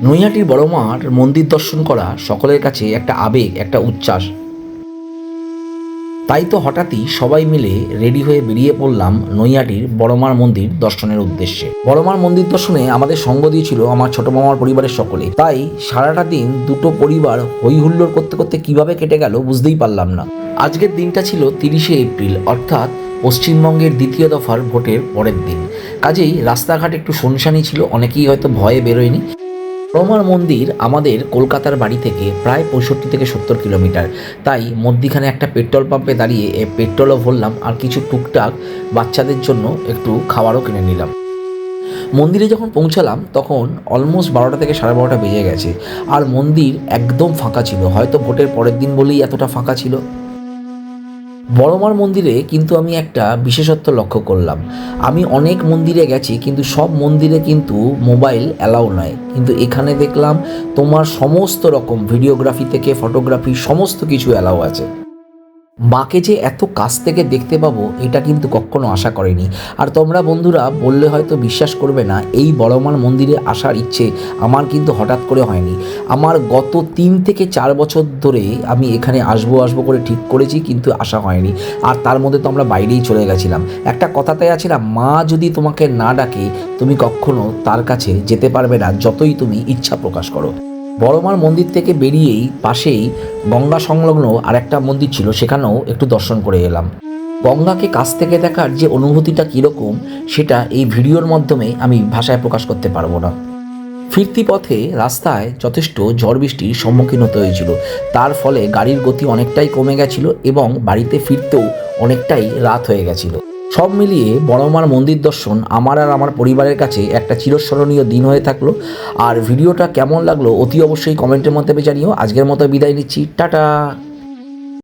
নৈহাটির বড়মার মন্দির দর্শন করা সকলের কাছে একটা আবেগ, একটা উচ্ছ্বাস। তাই তো হঠাৎই সবাই মিলে রেডি হয়ে বেরিয়ে পড়লাম নৈহাটির বড়মার মন্দির দর্শনের উদ্দেশ্যে। বড়মার মন্দির দর্শনে আমাদের সঙ্গ দিয়েছিল আমার ছোট মামার পরিবারের সকলে। তাই সারাটা দিন দুটো পরিবার হই হুল্লোড় করতে করতে কিভাবে কেটে গেল বুঝতেই পারলাম না। আজকের দিনটা ছিল 30শে এপ্রিল, অর্থাৎ পশ্চিমবঙ্গের দ্বিতীয় দফার ভোটের পরের দিন। কাজেই রাস্তাঘাট একটু শুনশানি ছিল, অনেকেই হয়তো ভয়ে বেরোয়নি। বড়মার মন্দির আমাদের কলকাতার বাড়ি থেকে প্রায় 65 থেকে 70 কিলোমিটার। তাই মধ্যিখানে একটা পেট্রোল পাম্পে দাঁড়িয়ে পেট্রোলও ভরলাম, আর কিছু টুকটাক বাচ্চাদের জন্য একটু খাবারও কিনে নিলাম। মন্দিরে যখন পৌঁছালাম তখন অলমোস্ট 12টা থেকে 12:30 বেজে গেছে, আর মন্দির একদম ফাঁকা ছিল। হয়তো ভোটের পরের দিন বলেই এতটা ফাঁকা ছিল। বড়মার মন্দিরে কিন্তু আমি একটা বিশেষত্ব লক্ষ্য করলাম। আমি অনেক মন্দিরে গেছি, কিন্তু সব মন্দিরে কিন্তু মোবাইল অ্যালাউ নয়, কিন্তু এখানে দেখলাম তোমার সমস্ত রকম ভিডিওগ্রাফি থেকে ফটোগ্রাফি সমস্ত কিছু অ্যালাউ আছে। মাকে যে এত কাছ থেকে দেখতে পাবো এটা কিন্তু কখনো আশা করিনি। আর তোমরা বন্ধুরা বললে হয়তো বিশ্বাস করবে না, এই বড়মার মন্দিরে আসার ইচ্ছে আমার কিন্তু হঠাৎ করে হয়নি। আমার গত 3 থেকে 4 বছর ধরে আমি এখানে আসবো করে ঠিক করেছি, কিন্তু আসা হয়নি। আর তার মধ্যে তো আমরা বাইরেই চলে গেছিলাম। একটা কথাতেই আছে না, মা যদি তোমাকে না ডাকে তুমি কখনো তার কাছে যেতে পারবে না, যতই তুমি ইচ্ছা প্রকাশ করো। বড়মার মন্দির থেকে বেরিয়েই পাশেই গঙ্গা সংলগ্ন আরেকটা মন্দির ছিল, সেখানেও একটু দর্শন করে এলাম। গঙ্গাকে কাছ থেকে দেখার যে অনুভূতিটা কীরকম সেটা এই ভিডিওর মাধ্যমে আমি ভাষায় প্রকাশ করতে পারবো না। ফিরতি পথে রাস্তায় যথেষ্ট ঝড় বৃষ্টির সম্মুখীন হতে হয়েছিল, তার ফলে গাড়ির গতি অনেকটাই কমে গেছিল এবং বাড়িতে ফিরতেও অনেকটাই রাত হয়ে গেছিল। সব মিলিয়ে বড়মার মন্দির দর্শন আমার আর আমার পরিবারের কাছে একটা চিরস্মরণীয় দিন হয়ে থাকলো। আর ভিডিওটা কেমন লাগলো অতি অবশ্যই কমেন্টের মধ্যে জানিও। আজকের মতো বিদায় নিচ্ছি, টাটা।